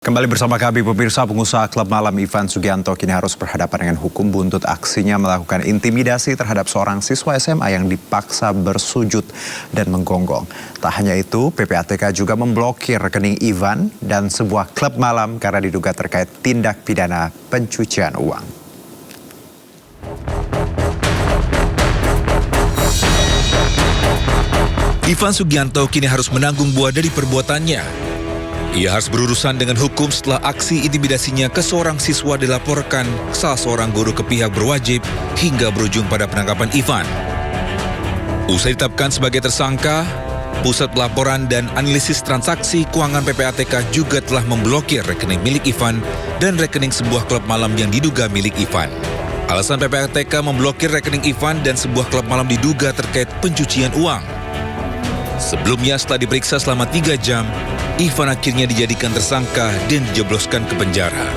Kembali bersama kami pemirsa, pengusaha klub malam Ivan Sugianto kini harus berhadapan dengan hukum buntut aksinya melakukan intimidasi terhadap seorang siswa SMA yang dipaksa bersujud dan menggonggong. Tak hanya itu, PPATK juga memblokir rekening Ivan dan sebuah klub malam karena diduga terkait tindak pidana pencucian uang. Ivan Sugianto kini harus menanggung buah dari perbuatannya. Ia harus berurusan dengan hukum setelah aksi intimidasinya ke seorang siswa dilaporkan salah seorang guru ke pihak berwajib hingga berujung pada penangkapan Ivan. Usai ditetapkan sebagai tersangka, Pusat Pelaporan dan Analisis Transaksi Keuangan PPATK juga telah memblokir rekening milik Ivan dan rekening sebuah klub malam yang diduga milik Ivan. Alasan PPATK memblokir rekening Ivan dan sebuah klub malam diduga terkait pencucian uang. Sebelumnya setelah diperiksa selama 3 jam, Ivan akhirnya dijadikan tersangka dan dijebloskan ke penjara.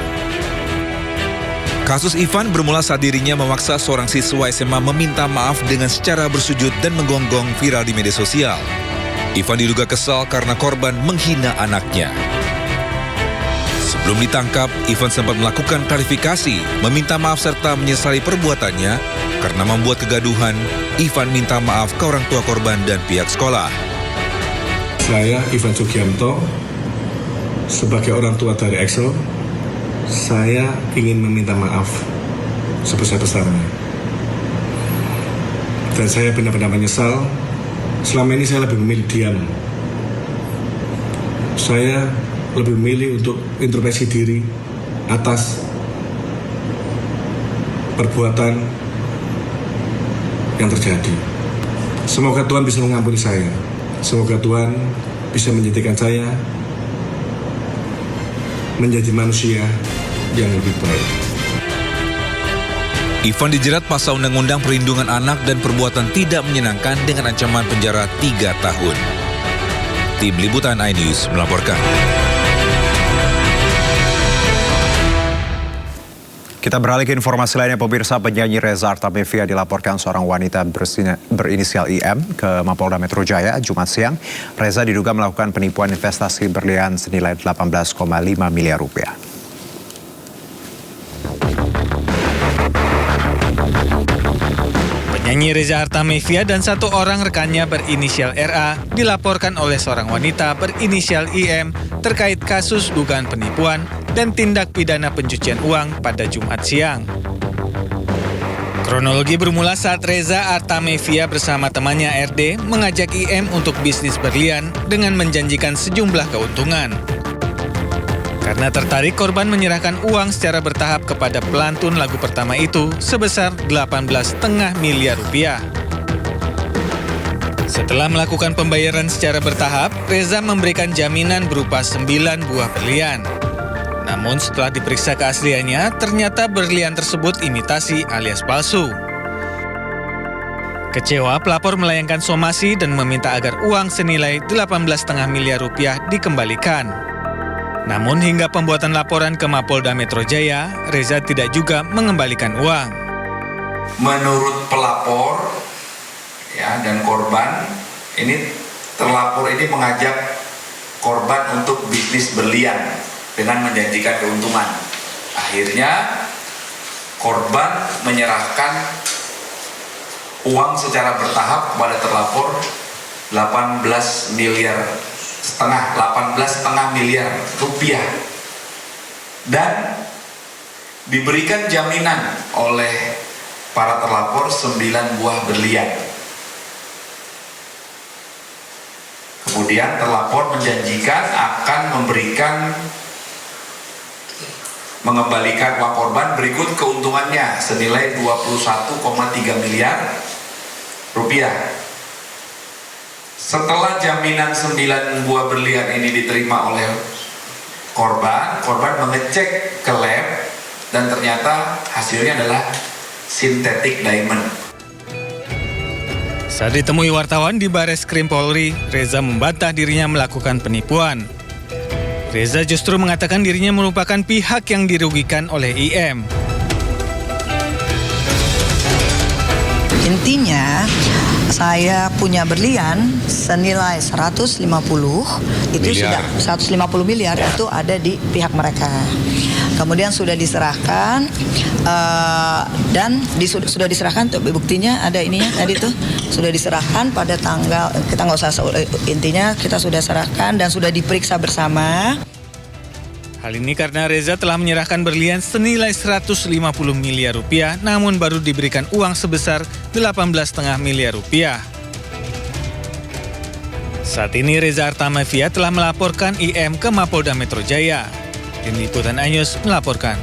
Kasus Ivan bermula saat dirinya memaksa seorang siswa SMA meminta maaf dengan secara bersujud dan menggonggong viral di media sosial. Ivan diduga kesal karena korban menghina anaknya. Sebelum ditangkap, Ivan sempat melakukan klarifikasi, meminta maaf serta menyesali perbuatannya. Karena membuat kegaduhan, Ivan minta maaf ke orang tua korban dan pihak sekolah. Saya, Ivan Sugianto, sebagai orang tua dari Excel, saya ingin meminta maaf sebesar-besarnya. Dan saya benar-benar menyesal, selama ini saya lebih memilih diam. Saya lebih memilih untuk introspeksi diri atas perbuatan yang terjadi. Semoga Tuhan bisa mengampuni saya. Semoga Tuhan bisa menjadikan saya menjadi manusia yang lebih baik. Ivan dijerat pasal Undang-Undang Perlindungan Anak dan perbuatan tidak menyenangkan dengan ancaman penjara 3 tahun. Tim Liputan iNews melaporkan. Kita beralih ke informasi lainnya, pemirsa. Penyanyi Reza Artamevia dilaporkan seorang wanita berinisial IM ke Mapolda Metro Jaya Jumat siang. Reza diduga melakukan penipuan investasi berlian senilai 18,5 miliar rupiah. Penyanyi Reza Artamevia dan satu orang rekannya berinisial RA dilaporkan oleh seorang wanita berinisial IM terkait kasus dugaan penipuan dan tindak pidana pencucian uang pada Jumat siang. Kronologi bermula saat Reza Artamevia bersama temannya RD mengajak IM untuk bisnis berlian dengan menjanjikan sejumlah keuntungan. Karena tertarik, korban menyerahkan uang secara bertahap kepada pelantun lagu pertama itu sebesar 18,5 miliar rupiah. Setelah melakukan pembayaran secara bertahap, Reza memberikan jaminan berupa 9 buah berlian. Namun setelah diperiksa keasliannya, ternyata berlian tersebut imitasi alias palsu. Kecewa, pelapor melayangkan somasi dan meminta agar uang senilai 18,5 miliar rupiah dikembalikan. Namun hingga pembuatan laporan ke Mapolda Metro Jaya, Reza tidak juga mengembalikan uang. Menurut pelapor dan korban, ini terlapor ini mengajak korban untuk bisnis berlian dengan menjanjikan keuntungan. Akhirnya korban menyerahkan uang secara bertahap kepada terlapor 18,5 miliar rupiah dan diberikan jaminan oleh para terlapor 9 buah berlian. Kemudian terlapor menjanjikan akan mengembalikan uang korban berikut keuntungannya senilai 21,3 miliar rupiah. Setelah jaminan 9 buah berlian ini diterima oleh korban mengecek ke lab dan ternyata hasilnya adalah sintetik diamond. Saat ditemui wartawan di Bareskrim Polri, Reza membantah dirinya melakukan penipuan. Reza justru mengatakan dirinya merupakan pihak yang dirugikan oleh IM. Intinya saya punya berlian senilai 150 itu Miliar. sudah 150 miliar itu ada di pihak mereka. Kemudian sudah diserahkan dan sudah diserahkan tuh buktinya ada ininya tadi tuh sudah diserahkan pada tanggal kita nggak usah intinya kita sudah serahkan dan sudah diperiksa bersama. Hal ini karena Reza telah menyerahkan berlian senilai 150 miliar rupiah, namun baru diberikan uang sebesar 18,5 miliar rupiah. Saat ini Reza Artamevia telah melaporkan IM ke Mapolda Metro Jaya. Tim Liputan Anyus melaporkan.